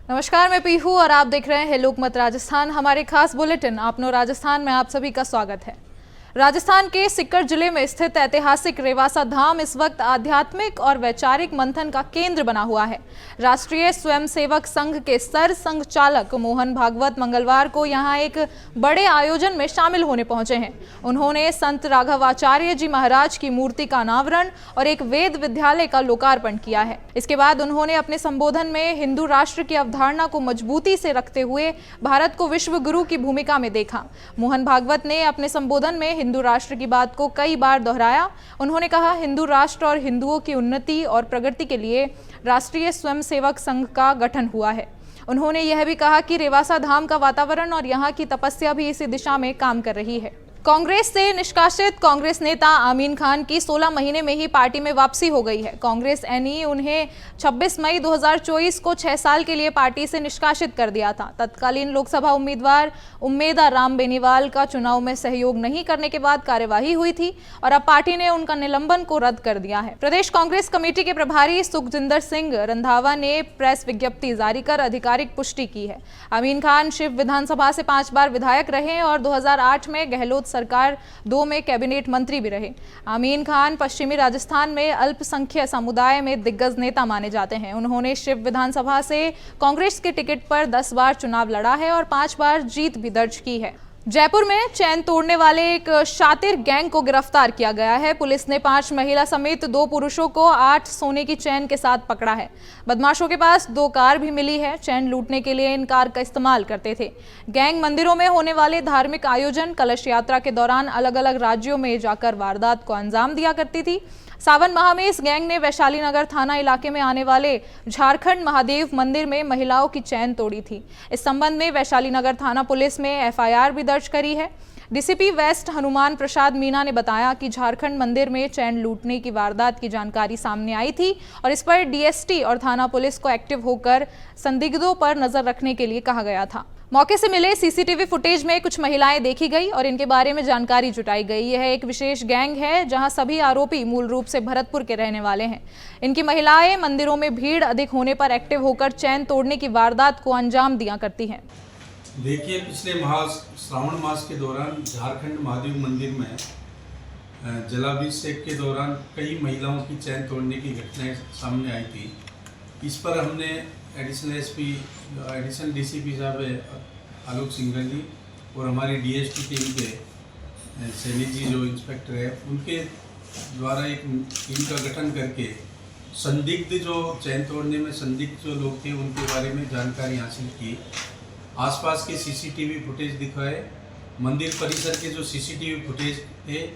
नमस्कार, मैं पीहू और आप देख रहे हैं लोकमत राजस्थान। हमारे खास बुलेटिन आपनो राजस्थान में आप सभी का स्वागत है। राजस्थान के सीकर जिले में स्थित ऐतिहासिक रेवासा धाम इस वक्त आध्यात्मिक और वैचारिक मंथन का केंद्र बना हुआ है। राष्ट्रीय स्वयंसेवक संघ के सर संघ चालक मोहन भागवत मंगलवार को यहां एक बड़े आयोजन में शामिल होने पहुंचे हैं। उन्होंने संत राघवाचार्य जी महाराज की मूर्ति का अनावरण और एक वेद विद्यालय का लोकार्पण किया है। इसके बाद उन्होंने अपने संबोधन में हिंदू राष्ट्र की अवधारणा को मजबूती से रखते हुए भारत को विश्व गुरु की भूमिका में देखा। मोहन भागवत ने अपने संबोधन में हिंदू राष्ट्र की बात को कई बार दोहराया। उन्होंने कहा, हिंदू राष्ट्र और हिंदुओं की उन्नति और प्रगति के लिए राष्ट्रीय स्वयंसेवक संघ का गठन हुआ है। उन्होंने यह भी कहा कि रेवासा धाम का वातावरण और यहाँ की तपस्या भी इसी दिशा में काम कर रही है। कांग्रेस से निष्कासित कांग्रेस नेता आमीन खान की 16 महीने में ही पार्टी में वापसी हो गई है। कांग्रेस एनई उन्हें 26 मई 2024 को 6 साल के लिए पार्टी से निष्कासित कर दिया था। तत्कालीन लोकसभा उम्मीदवार उम्मेदा राम बेनीवाल का चुनाव में सहयोग नहीं करने के बाद कार्यवाही हुई थी और अब पार्टी ने उनका निलंबन को रद्द कर दिया है। प्रदेश कांग्रेस कमेटी के प्रभारी सुखजिंदर सिंह रंधावा ने प्रेस विज्ञप्ति जारी कर आधिकारिक पुष्टि की है। आमीन खान शिव विधानसभा से 5 बार विधायक रहे और 2008 में गहलोत सरकार 2 में कैबिनेट मंत्री भी रहे। आमीन खान पश्चिमी राजस्थान में अल्पसंख्यक समुदाय में दिग्गज नेता माने जाते हैं। उन्होंने शिव विधानसभा से कांग्रेस के टिकट पर 10 बार चुनाव लड़ा है और 5 बार जीत भी दर्ज की है। जयपुर में चैन तोड़ने वाले एक शातिर गैंग को गिरफ्तार किया गया है। पुलिस ने 5 महिला समेत 2 पुरुषों को 8 सोने की चैन के साथ पकड़ा है। बदमाशों के पास 2 कार भी मिली है। चैन लूटने के लिए इन कार का इस्तेमाल करते थे। गैंग मंदिरों में होने वाले धार्मिक आयोजन, कलश यात्रा के दौरान अलग अलग राज्यों में जाकर वारदात को अंजाम दिया करती थी। सावन माह में इस गैंग ने वैशाली नगर थाना इलाके में आने वाले झारखंड महादेव मंदिर में महिलाओं की चैन तोड़ी थी। इस संबंध में वैशाली नगर थाना पुलिस में एफआईआर भी दर्ज करी है। डीसीपी वेस्ट हनुमान प्रसाद मीना ने बताया कि झारखंड मंदिर में चैन लूटने की वारदात की जानकारी सामने आई थी और इस पर डीएसटी और थाना पुलिस को एक्टिव होकर संदिग्धों पर नजर रखने के लिए कहा गया था। मौके से मिले सीसीटीवी फुटेज में कुछ महिलाएं देखी गई और इनके बारे में जानकारी जुटाई गई। यह एक विशेष गैंग है जहां सभी आरोपी मूल रूप से भरतपुर के रहने वाले हैं। इनकी महिलाएं मंदिरों में भीड़ अधिक होने पर एक्टिव होकर चैन तोड़ने की वारदात को अंजाम दिया करती हैं। देखिए, पिछले श्रावण मास के दौरान झारखंड महादेव मंदिर में जलाभिषेक के दौरान कई महिलाओं की चैन तोड़ने की घटनाएं सामने आई थी। इस पर हमने एडिशनल एसपी, एडिशनल डीसीपी साहब आलोक सिंघल जी और हमारी डीएसटी टीम के सैनी जी जो इंस्पेक्टर है, उनके द्वारा एक टीम का गठन करके संदिग्ध जो चैन तोड़ने में संदिग्ध जो लोग थे उनके बारे में जानकारी हासिल की। आसपास के सीसीटीवी फुटेज दिखाए। मंदिर परिसर के जो सीसीटीवी फुटेज थे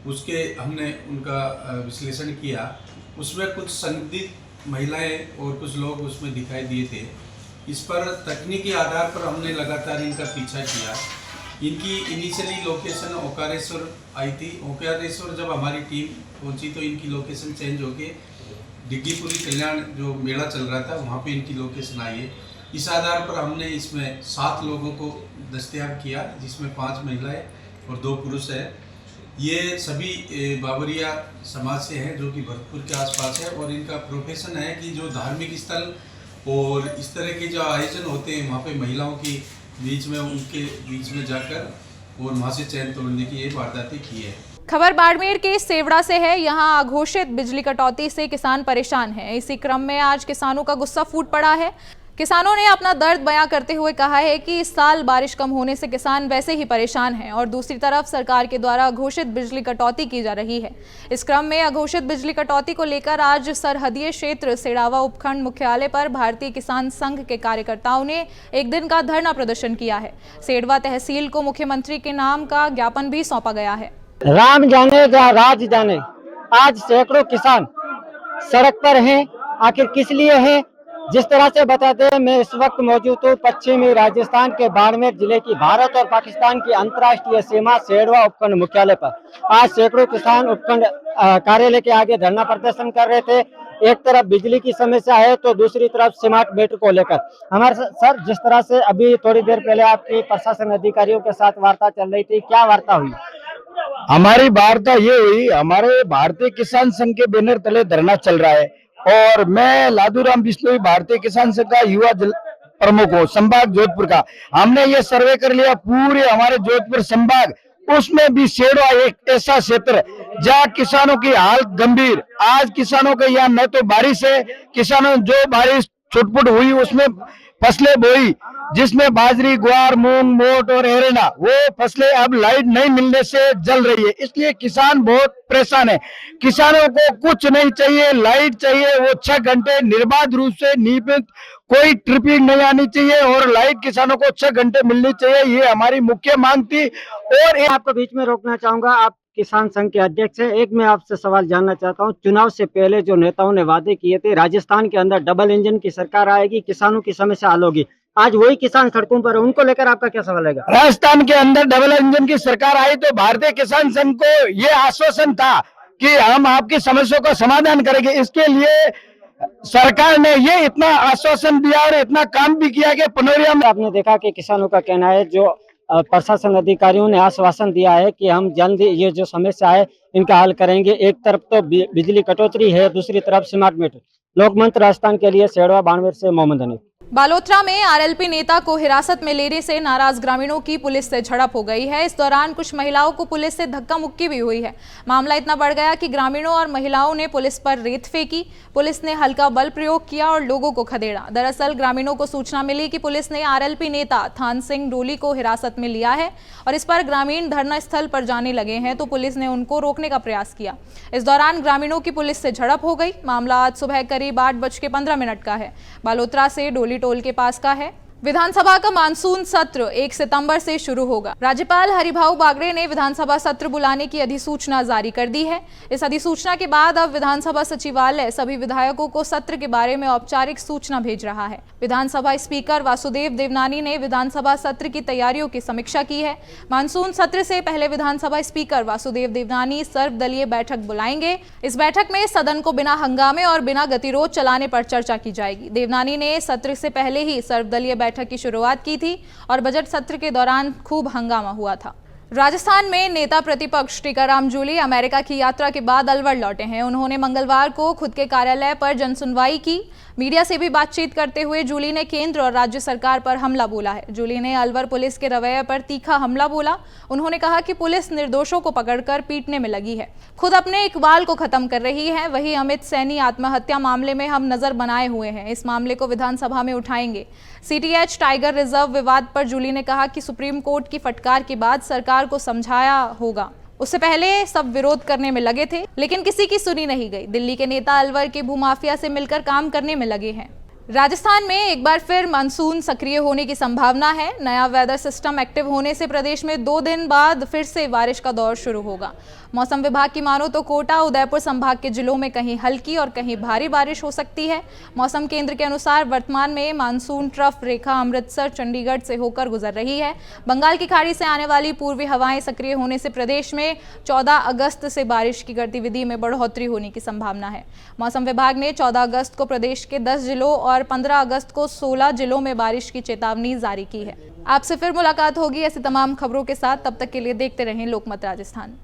उसके हमने उनका विश्लेषण किया। उसमें कुछ संदिग्ध महिलाएं और कुछ लोग उसमें दिखाई दिए थे। इस पर तकनीकी आधार पर हमने लगातार इनका पीछा किया। इनकी इनिशियली लोकेशन ओकारेश्वर आई थी। ओकारेश्वर जब हमारी टीम पहुंची तो इनकी लोकेशन चेंज होके डिग्गीपुरी कल्याण जो मेला चल रहा था वहाँ पे इनकी लोकेशन आई है। इस आधार पर हमने इसमें 7 लोगों को दस्तयाब किया, जिसमें 5 महिलाएं और 2 पुरुष हैं। ये सभी बाबरिया समाज से हैं जो कि भरतपुर के आसपास है और इनका प्रोफेशन है कि जो धार्मिक स्थल और इस तरह के जो आयोजन होते हैं वहाँ पे महिलाओं की बीच में, उनके बीच में जाकर और वहाँ से चैन तोड़ने की ये वारदातें की है। खबर बाड़मेर के सेवड़ा से है। यहाँ अघोषित बिजली कटौती से किसान परेशान हैं। इसी क्रम में आज किसानों का गुस्सा फूट पड़ा है। किसानों ने अपना दर्द बयां करते हुए कहा है कि इस साल बारिश कम होने से किसान वैसे ही परेशान हैं और दूसरी तरफ सरकार के द्वारा अघोषित बिजली कटौती की जा रही है। इस क्रम में अघोषित बिजली कटौती को लेकर आज सरहदीय क्षेत्र सेड़ावा उपखंड मुख्यालय पर भारतीय किसान संघ के कार्यकर्ताओं ने एक दिन का धरना प्रदर्शन किया है। सेड़वा तहसील को मुख्यमंत्री के नाम का ज्ञापन भी सौंपा गया है। राम जाने या राज जाने, आज सैकड़ों किसान सड़क पर हैं। आखिर किस लिए हैं? जिस तरह से बताते हैं, मैं इस वक्त मौजूद हूँ पश्चिमी राजस्थान के बाड़मेर जिले की भारत और पाकिस्तान की अंतर्राष्ट्रीय सीमा सेड़वा उपखंड मुख्यालय पर। आज सैकड़ों किसान उपखंड कार्यालय के आगे धरना प्रदर्शन कर रहे थे। एक तरफ बिजली की समस्या है तो दूसरी तरफ स्मार्ट मीटर को लेकर। हमारे सर, जिस तरह से अभी थोड़ी देर पहले आपकी प्रशासन अधिकारियों के साथ वार्ता चल रही थी, क्या वार्ता हुई? हमारी वार्ता ये हुई, हमारे भारतीय किसान संघ के बैनर तले धरना चल रहा है और मैं लादूराम बिश्नोई भारतीय किसान संघ का युवा प्रमुख हो संभाग जोधपुर का, हमने ये सर्वे कर लिया पूरे हमारे जोधपुर संभाग, उसमें भी सेड़वा एक ऐसा क्षेत्र जहाँ किसानों की हालत गंभीर। आज किसानों के यहाँ न तो बारिश है, किसानों जो बारिश छुटपुट हुई उसमें फसलें बोई, जिसमें बाजरी, ग्वार, मूंग, मोट और एरेना, वो फसलें अब लाइट नहीं मिलने से जल रही है, इसलिए किसान बहुत परेशान है। किसानों को कुछ नहीं चाहिए, लाइट चाहिए, वो 6 घंटे निर्बाध रूप से नियमित, कोई ट्रिपिंग नहीं आनी चाहिए और लाइट किसानों को 6 घंटे मिलनी चाहिए, ये हमारी मुख्य मांग थी। और आपको बीच में रोकना चाहूंगा, आप किसान संघ के अध्यक्ष हैं, एक मैं आपसे सवाल जानना चाहता हूं, चुनाव से पहले जो नेताओं ने वादे किए थे राजस्थान के अंदर डबल इंजन की सरकार आएगी, किसानों की समस्या हल होगी, आज वही किसान सड़कों पर है, उनको लेकर आपका क्या सवाल है? राजस्थान के अंदर डबल इंजन की सरकार आई तो भारतीय किसान संघ को ये आश्वासन था कि हम आपकी समस्याओं का समाधान करेंगे, इसके लिए सरकार ने ये इतना आश्वासन दिया और इतना काम भी किया कि पनोरिया में आपने देखा कि किसानों का कहना है, जो प्रशासन अधिकारियों ने आश्वासन दिया है कि हम जल्द ये जो समस्या है इनका हल करेंगे। एक तरफ तो बिजली कटौती है, दूसरी तरफ स्मार्ट मीटर। लोकमंच राजस्थान के लिए सेड़वा बाड़मेर से मोहम्मद हनीफ। बालोतरा में आरएलपी नेता को हिरासत में लेने से नाराज ग्रामीणों की पुलिस से झड़प हो गई है। इस दौरान कुछ महिलाओं को पुलिस से धक्का मुक्की भी हुई है। मामला इतना बढ़ गया कि ग्रामीणों और महिलाओं ने पुलिस पर रेत फेंकी, पुलिस ने हल्का बल प्रयोग किया और लोगों को खदेड़ा। दरअसल ग्रामीणों को सूचना मिली कि पुलिस ने आरएलपी नेता थान सिंह डोली को हिरासत में लिया है और इस पर ग्रामीण धरना स्थल पर जाने लगे हैं, तो पुलिस ने उनको रोकने का प्रयास किया। इस दौरान ग्रामीणों की पुलिस से झड़प हो गई। मामला आज सुबह करीब 8:15 का है। बालोतरा से डोली टोल के पास का है। विधानसभा का मानसून सत्र 1 सितंबर से शुरू होगा। राज्यपाल हरिभाऊ बागड़े ने विधानसभा सत्र बुलाने की अधिसूचना जारी कर दी है। इस अधिसूचना के बाद अब विधानसभा सचिवालय सभी विधायकों को सत्र के बारे में औपचारिक सूचना भेज रहा है। विधानसभा स्पीकर वासुदेव देवनानी ने विधानसभा सत्र की तैयारियों की समीक्षा की है। मानसून सत्र से पहले विधानसभा स्पीकर वासुदेव देवनानी सर्वदलीय बैठक बुलाएंगे। इस बैठक में सदन को बिना हंगामे और बिना गतिरोध चलाने पर चर्चा की जाएगी। देवनानी ने सत्र से पहले ही सर्वदलीय बैठक की शुरुआत की थी और बजट सत्र के दौरान खूब हंगामा हुआ था। राजस्थान में नेता प्रतिपक्ष टीकाराम जूली अमेरिका की यात्रा के बाद अलवर लौटे हैं। उन्होंने मंगलवार को खुद के कार्यालय पर जनसुनवाई की। मीडिया से भी बातचीत करते हुए जूली ने केंद्र और राज्य सरकार पर हमला बोला है। जूली ने अलवर पुलिस के रवैये पर तीखा हमला बोला। उन्होंने कहा कि पुलिस निर्दोषों को पकड़कर पीटने में लगी है, खुद अपने इकबाल को खत्म कर रही है। वहीं अमित सैनी आत्महत्या मामले में हम नजर बनाए हुए हैं, इस मामले को विधानसभा में उठाएंगे। सीटीएच टाइगर रिजर्व विवाद पर जूली ने कहा कि सुप्रीम कोर्ट की फटकार के बाद सरकार को समझाया होगा, उससे पहले सब विरोध करने में लगे थे लेकिन किसी की सुनी नहीं गई। दिल्ली के नेता अलवर के भूमाफिया से मिलकर काम करने में लगे हैं। राजस्थान में एक बार फिर मानसून सक्रिय होने की संभावना है। नया वेदर सिस्टम एक्टिव होने से प्रदेश में 2 दिन बाद फिर से बारिश का दौर शुरू होगा। मौसम विभाग की मानो तो कोटा, उदयपुर संभाग के जिलों में कहीं हल्की और कहीं भारी बारिश हो सकती है। मौसम केंद्र के अनुसार वर्तमान में मानसून ट्रफ रेखा अमृतसर, चंडीगढ़ से होकर गुजर रही है। बंगाल की खाड़ी से आने वाली पूर्वी हवाएं सक्रिय होने से प्रदेश में 14 अगस्त से बारिश की गतिविधि में बढ़ोतरी होने की संभावना है। मौसम विभाग ने 14 अगस्त को प्रदेश के 10 जिलों और 15 अगस्त को 16 जिलों में बारिश की चेतावनी जारी की है। आपसे फिर मुलाकात होगी ऐसी तमाम खबरों के साथ। तब तक के लिए देखते रहें लोकमत राजस्थान।